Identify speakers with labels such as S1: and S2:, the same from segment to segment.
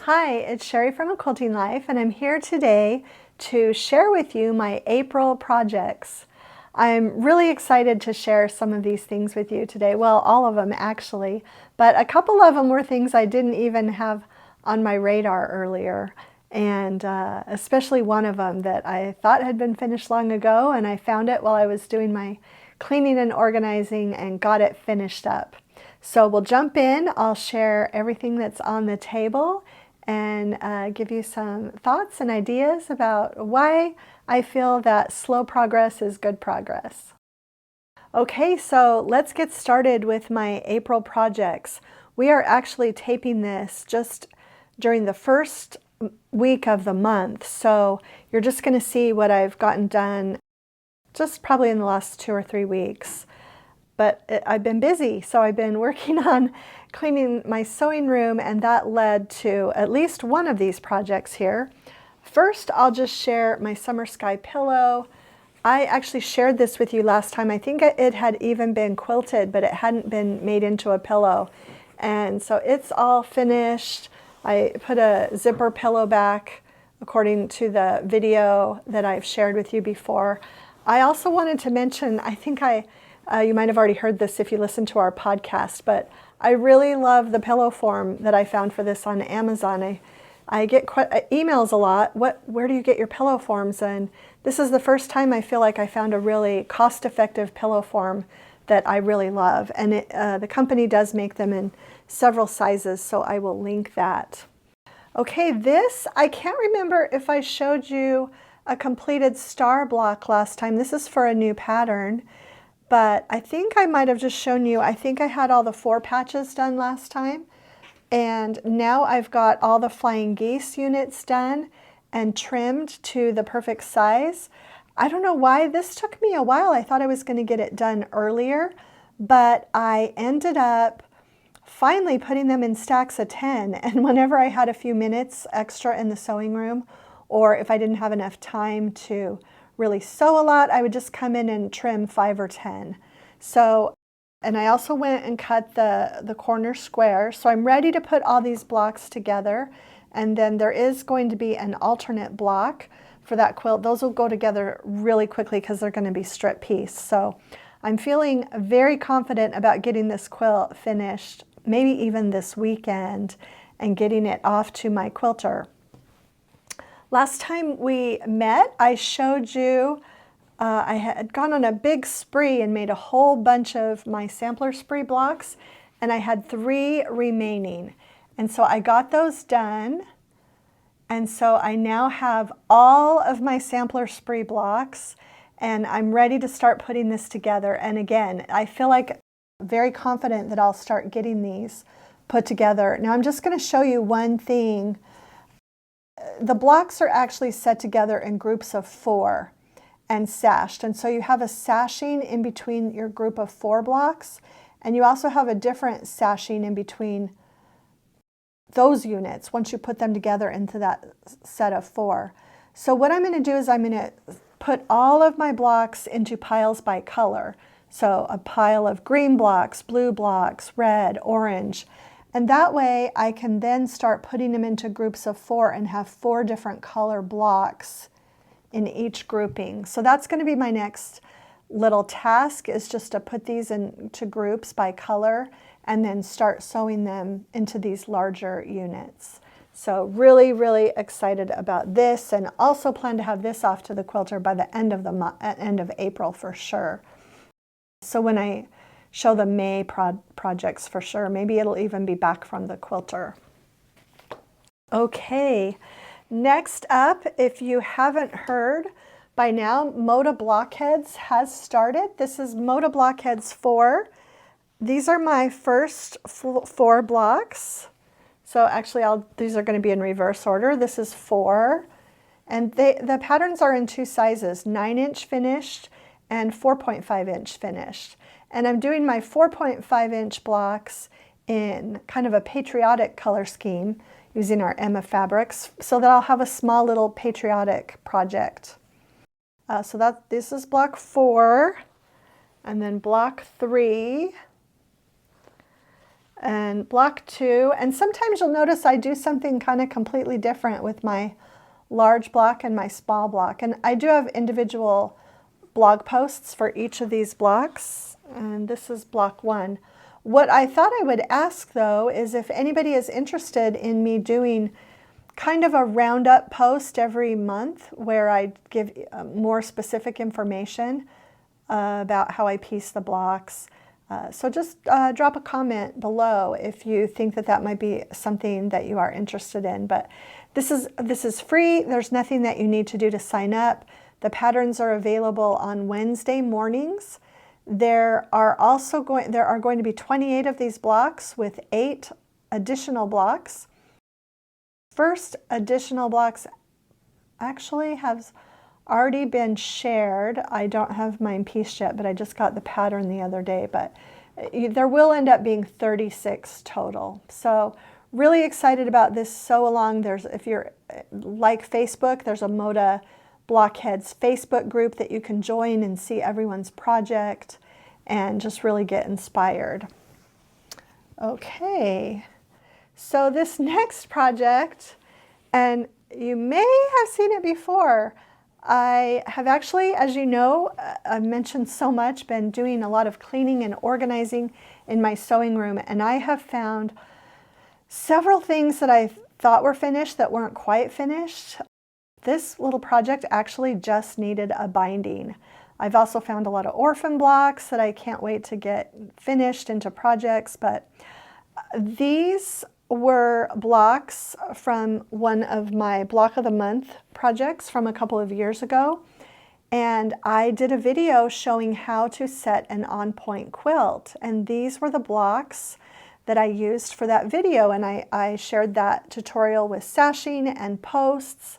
S1: Hi, it's Sherri from A Quilting Life, and I'm here today to share with you my April projects. I'm really excited to share some of these things with you today. Well, all of them actually, but a couple of them were things I didn't even have on my radar earlier, and especially one of them that I thought had been finished long ago, and I found it while I was doing my cleaning and organizing and got it finished up. So we'll jump in. I'll share everything that's on the table and give you some thoughts and ideas about why I feel that slow progress is good progress. Okay, so let's get started with my April projects. We are actually taping this just during the first week of the month, so you're just going to see what I've gotten done just probably in the last 2 or 3 weeks. But I've been busy, so I've been working on cleaning my sewing room, and that led to at least one of these projects here. First, I'll just share my summer sky pillow. I actually shared this with you last time. I think it had even been quilted, but it hadn't been made into a pillow. And so it's all finished. I put a zipper pillow back according to the video that I've shared with you before. I also wanted to mention, I think you might have already heard this if you listen to our podcast, but I really love the pillow form that I found for this on Amazon. I get emails a lot. Where do you get your pillow forms? And this is the first time I feel like I found a really cost-effective pillow form that I really love. And the company does make them in several sizes, so I will link that. Okay, I can't remember if I showed you a completed star block last time. This is for a new pattern. But I think I might have just shown you, I think I had all the 4 patches done last time. And now I've got all the flying geese units done and trimmed to the perfect size. I don't know why this took me a while. I thought I was going to get it done earlier, but I ended up finally putting them in stacks of 10. And whenever I had a few minutes extra in the sewing room, or if I didn't have enough time to really sew a lot, I would just come in and trim 5 or 10. So, and I also went and cut the corner square. So I'm ready to put all these blocks together. And then there is going to be an alternate block for that quilt. Those will go together really quickly because they're going to be strip piece. So I'm feeling very confident about getting this quilt finished, maybe even this weekend, and getting it off to my quilter. Last time we met, I showed you I had gone on a big spree and made a whole bunch of my sampler spree blocks, and I had 3 remaining. And so I got those done, and so I now have all of my sampler spree blocks, and I'm ready to start putting this together. And again, I feel like very confident that I'll start getting these put together. Now I'm just going to show you one thing. The blocks are actually set together in groups of 4 and sashed. And so you have a sashing in between your group of 4 blocks, and you also have a different sashing in between those units once you put them together into that set of 4. So what I'm going to do is I'm going to put all of my blocks into piles by color. So a pile of green blocks, blue blocks, red, orange. And that way I can then start putting them into groups of 4 and have 4 different color blocks in each grouping. So that's going to be my next little task, is just to put these into groups by color and then start sewing them into these larger units. So really, really excited about this, and also plan to have this off to the quilter by the end of April for sure. So when I show the May projects for sure. Maybe it'll even be back from the quilter. Okay, next up, if you haven't heard by now, Moda Blockheads has started. This is Moda Blockheads 4. These are my first 4 blocks. So actually these are going to be in reverse order. This is 4. And the patterns are in 2 sizes, 9-inch finished and 4.5-inch finished. And I'm doing my 4.5-inch blocks in kind of a patriotic color scheme using our Emma fabrics, so that I'll have a small little patriotic project. So this is block 4, and then block 3, and block 2. And sometimes you'll notice I do something kind of completely different with my large block and my small block. And I do have individual blog posts for each of these blocks. And this is block 1. What I thought I would ask though is if anybody is interested in me doing kind of a roundup post every month where I give more specific information about how I piece the blocks. So just drop a comment below if you think that that might be something that you are interested in. But this is free. There's nothing that you need to do to sign up. The patterns are available on Wednesday mornings. There are going to be 28 of these blocks with 8 additional blocks. First additional blocks actually have already been shared. I don't have mine pieced yet, but I just got the pattern the other day. But there will end up being 36 total. So really excited about this sew along. If you're like Facebook, there's a Moda Blockheads Facebook group that you can join and see everyone's project and just really get inspired. Okay, so this next project, and you may have seen it before, I have actually, as you know, I've mentioned so much, been doing a lot of cleaning and organizing in my sewing room, and I have found several things that I thought were finished that weren't quite finished. This little project actually just needed a binding. I've also found a lot of orphan blocks that I can't wait to get finished into projects, but these were blocks from one of my Block of the Month projects from a couple of years ago. And I did a video showing how to set an on-point quilt. And these were the blocks that I used for that video. And I shared that tutorial with sashing and posts.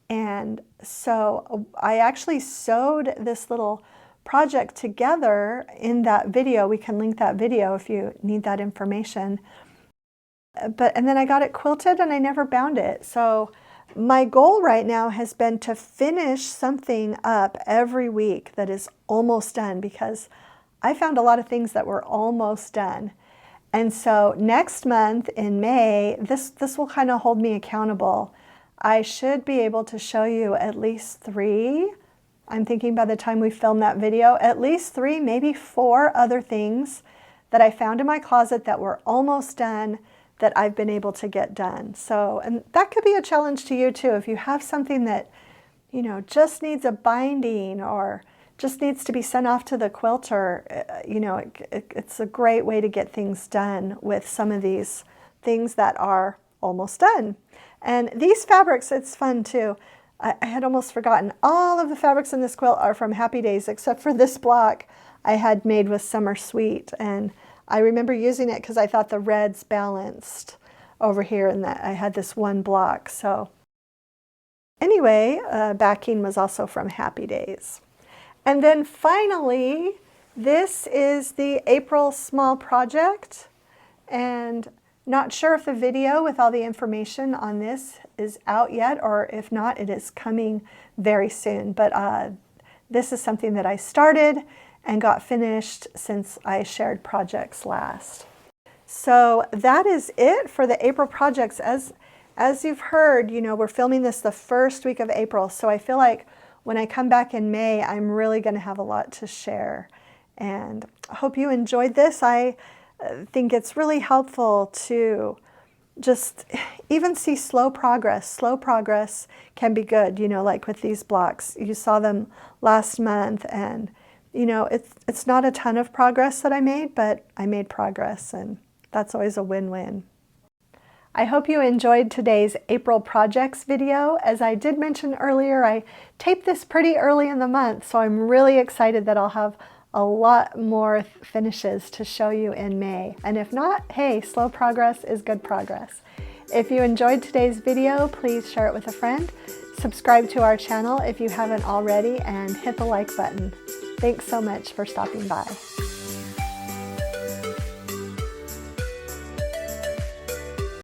S1: And so I actually sewed this little project together in that video. We can link that video if you need that information. And then I got it quilted and I never bound it. So my goal right now has been to finish something up every week that is almost done, because I found a lot of things that were almost done. And so next month in May, this will kind of hold me accountable. I should be able to show you at least 3. I'm thinking by the time we film that video, at least 3, maybe 4 other things that I found in my closet that were almost done that I've been able to get done. So, and that could be a challenge to you too. If you have something that, you know, just needs a binding or just needs to be sent off to the quilter, you know, it's a great way to get things done with some of these things that are almost done. And these fabrics, it's fun too. I had almost forgotten, all of the fabrics in this quilt are from Happy Days, except for this block I had made with Summer Sweet. And I remember using it because I thought the reds balanced over here, and that I had this one block. So anyway, backing was also from Happy Days. And then finally, this is the April small project. And not sure if the video with all the information on this is out yet, or if not, it is coming very soon. But this is something that I started and got finished since I shared projects last. So that is it for the April projects. As you've heard, you know, we're filming this the first week of April, so I feel like when I come back in May, I'm really going to have a lot to share. And I hope you enjoyed this. I think it's really helpful to just even see slow progress. Slow progress can be good, you know, like with these blocks. You saw them last month, and you know, it's not a ton of progress that I made, but I made progress, and that's always a win-win. I hope you enjoyed today's April projects video. As I did mention earlier, I taped this pretty early in the month, so I'm really excited that I'll have a lot more finishes to show you in May. And if not, hey, slow progress is good progress. If you enjoyed today's video, please share it with a friend. Subscribe to our channel if you haven't already, and hit the like button. Thanks so much for stopping by.